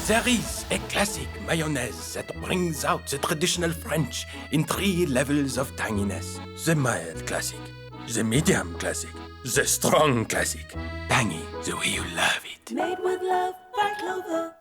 There is a classic mayonnaise that brings out the traditional French in 3 levels of tanginess. The mild classic, the medium classic, the strong classic. Tangy the way you love it. Made with love by Clover.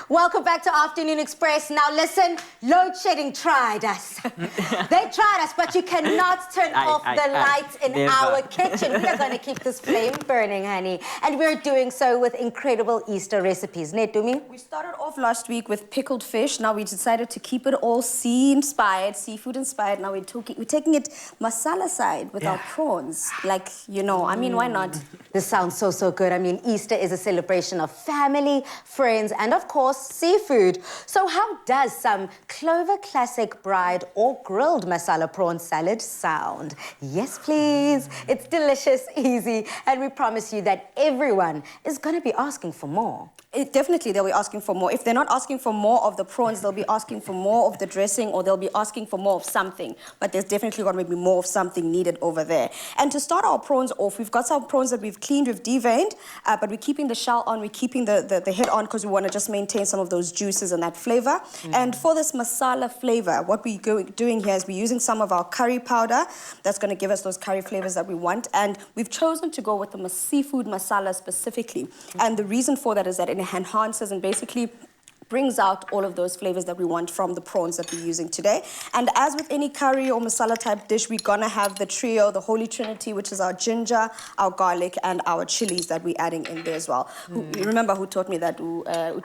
Welcome back to Afternoon Express. Now listen, load shedding tried us. They tried us, but you cannot turn off the lights in our kitchen. We are going to keep this flame burning, honey. And we're doing so with incredible Easter recipes. Netumi? We started off last week with pickled fish. Now we decided to keep it all sea-inspired, seafood-inspired. Now we're taking it masala side with our prawns. Like, you know, I mean, why not? This sounds so good. I mean, Easter is a celebration of family, friends, and of course, seafood. So how does some Clover Classic Bride or grilled masala prawn salad sound? Yes, please. It's delicious, easy, and we promise you that everyone is going to be asking for more. Definitely, they'll be asking for more. If they're not asking for more of the prawns, they'll be asking for more of the dressing, or they'll be asking for more of something. But there's definitely going to be more of something needed over there. And to start our prawns off, we've got some prawns that we've cleaned, we've deveined, but we're keeping the shell on, we're keeping the head on because we want to just maintain some of those juices and that flavor. And for this masala flavor, what we're doing here is we're using some of our curry powder. That's going to give us those curry flavors that we want. And we've chosen to go with the seafood masala specifically. And the reason for that is that it enhances and basically brings out all of those flavors that we want from the prawns that we're using today. And as with any curry or masala type dish, we're gonna have the trio, the holy trinity, which is our ginger, our garlic, and our chilies that we're adding in there as well. You remember who taught me that?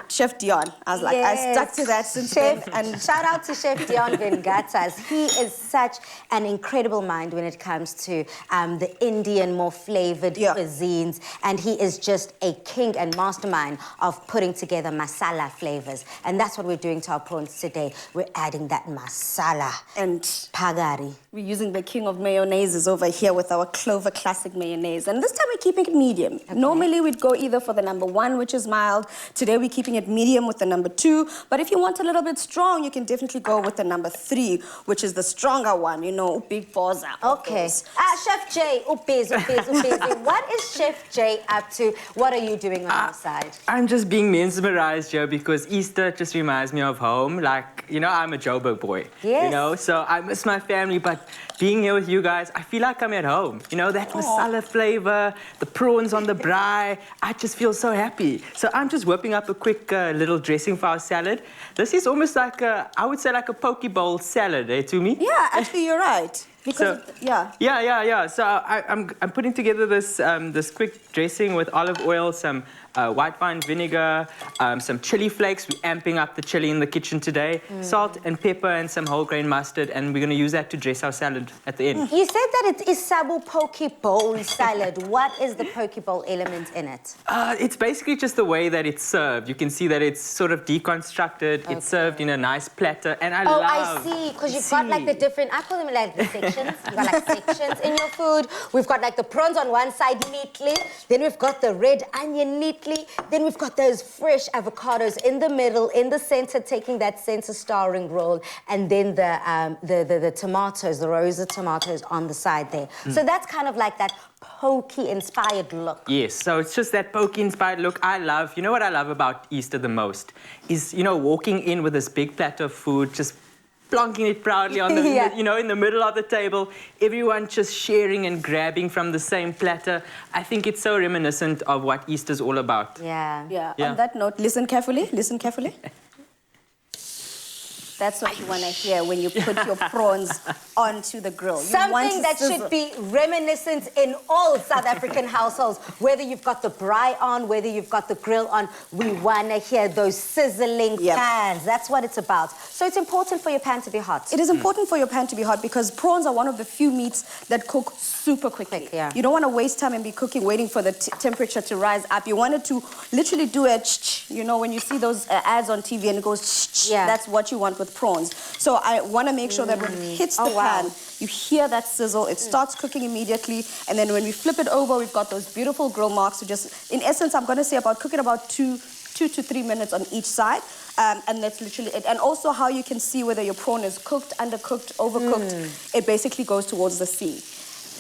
Chef Dion. I was like, I stuck to that since then. And shout out to Chef Dion Vengatas. He is such an incredible mind when it comes to the Indian, more flavored cuisines. And he is just a king and mastermind of putting together masala flavors. And that's what we're doing to our prawns today. We're adding that masala and pagari. We're using the king of mayonnaises over here with our Clover Classic mayonnaise. And this time we're keeping it medium. Okay. Normally we'd go either for the number 1, which is mild. Today we're keeping it medium with the number 2. But if you want a little bit strong, you can definitely go with the number 3, which is the stronger one, you know, big paws. Okay. Chef Jay, busy. What is Chef Jay up to? What are you doing on your side? I'm just being mesmerized here because Easter just reminds me of home. Like, you know, I'm a Joburg boy. Yes. You know, so I miss my family, but being here with you guys, I feel like I'm at home. You know, that masala flavor, the prawns on the braai, I just feel so happy. So I'm just whipping up a quick little dressing for our salad. This is almost like I would say like a poke bowl salad, to me. Yeah, actually, you're right. Because So I'm putting together this this quick dressing with olive oil, some white wine vinegar, some chili flakes. We're amping up the chili in the kitchen today. Salt and pepper and some whole grain mustard, and we're going to use that to dress our salad at the end. You said that it is sabu poke bowl salad. What is the poke bowl element in it? It's basically just the way that it's served. You can see that it's sort of deconstructed. Okay. It's served in a nice platter, and I love. I see, because you've got like the different. I call them like the sections. You've got like sections in your food. We've got like the prawns on one side neatly. Then we've got the red onion neatly. Then we've got those fresh avocados in the middle, in the center, taking that center starring role, and then the tomatoes, the rosa tomatoes on the side there. So that's kind of like that pokey-inspired look. Yes, so it's just that pokey-inspired look I love. You know what I love about Easter the most is, you know, walking in with this big platter of food, just plonking it proudly on the, you know, in the middle of the table. Everyone just sharing and grabbing from the same platter. I think it's so reminiscent of what Easter's all about. Yeah. On that note, listen carefully. That's what you want to hear when you put your prawns onto the grill. Something that should be reminiscent in all South African households. Whether you've got the braai on, whether you've got the grill on, we want to hear those sizzling pans. That's what it's about. So it's important for your pan to be hot. It is important for your pan to be hot because prawns are one of the few meats that cook super quickly. You don't want to waste time and be cooking, waiting for the temperature to rise up. You want it to literally do a you know, when you see those ads on TV and it goes that's what you want with prawns. So I want to make sure that when it hits the pan, you hear that sizzle. It starts cooking immediately, and then when we flip it over, we've got those beautiful grill marks. So just, in essence, I'm going to say about cooking about 2 to 3 minutes on each side. And that's literally it. And also how you can see whether your prawn is cooked, undercooked, overcooked. It basically goes towards the sea.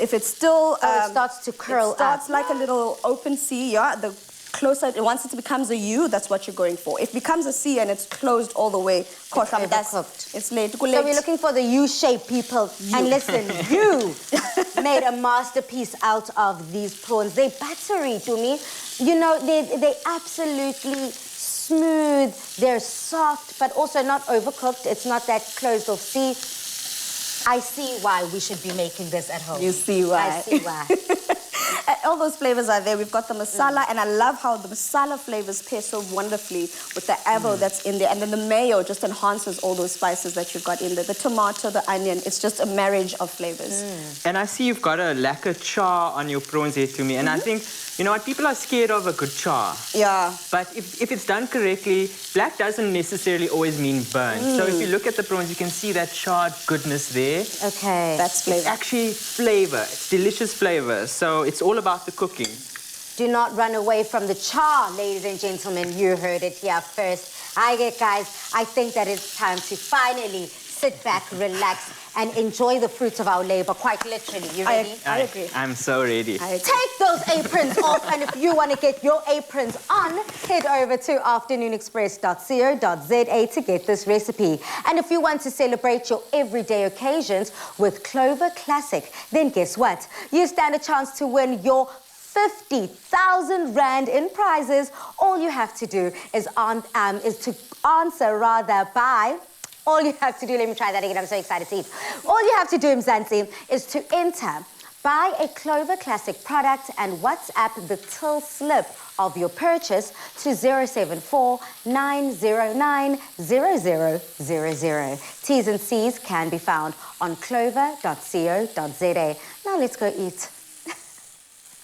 If it's still... it starts to curl up. It starts like a little open sea, the closer, once it becomes a U, that's what you're going for. If it becomes a C and it's closed all the way, It's overcooked. it's late. So we're looking for the U-shape, people. And listen, you made a masterpiece out of these prawns. They're buttery to me. You know, they're absolutely smooth. They're soft, but also not overcooked. It's not that closed off. See, I see why we should be making this at home. You see why. I see why. All those flavors are there. We've got the masala, and I love how the masala flavors pair so wonderfully with the avo that's in there. And then the mayo just enhances all those spices that you've got in there. The tomato, the onion, it's just a marriage of flavors. And I see you've got a lacquer char on your prawns here to me. And I think, you know what, people are scared of a good char. Yeah. But if it's done correctly, black doesn't necessarily always mean burnt. So if you look at the prawns, you can see that charred goodness there. Okay. That's flavor. It's actually flavor. It's delicious flavor. So it's all about the cooking. Do not run away from the char, ladies and gentlemen. You heard it here first. Guys, I think that it's time to finally sit back, relax, and enjoy the fruits of our labor, quite literally. You ready? I agree. I'm so ready. Take those aprons off, and if you want to get your aprons on, head over to afternoonexpress.co.za to get this recipe. And if you want to celebrate your everyday occasions with Clover Classic, then guess what? You stand a chance to win your 50,000 Rand in prizes. All you have to do is to answer by... All you have to do, let me try that again, I'm so excited to eat. All you have to do, Mzansi, is to enter, buy a Clover Classic product and WhatsApp the till slip of your purchase to 074 909 0000. T's and C's can be found on clover.co.za. Now let's go eat.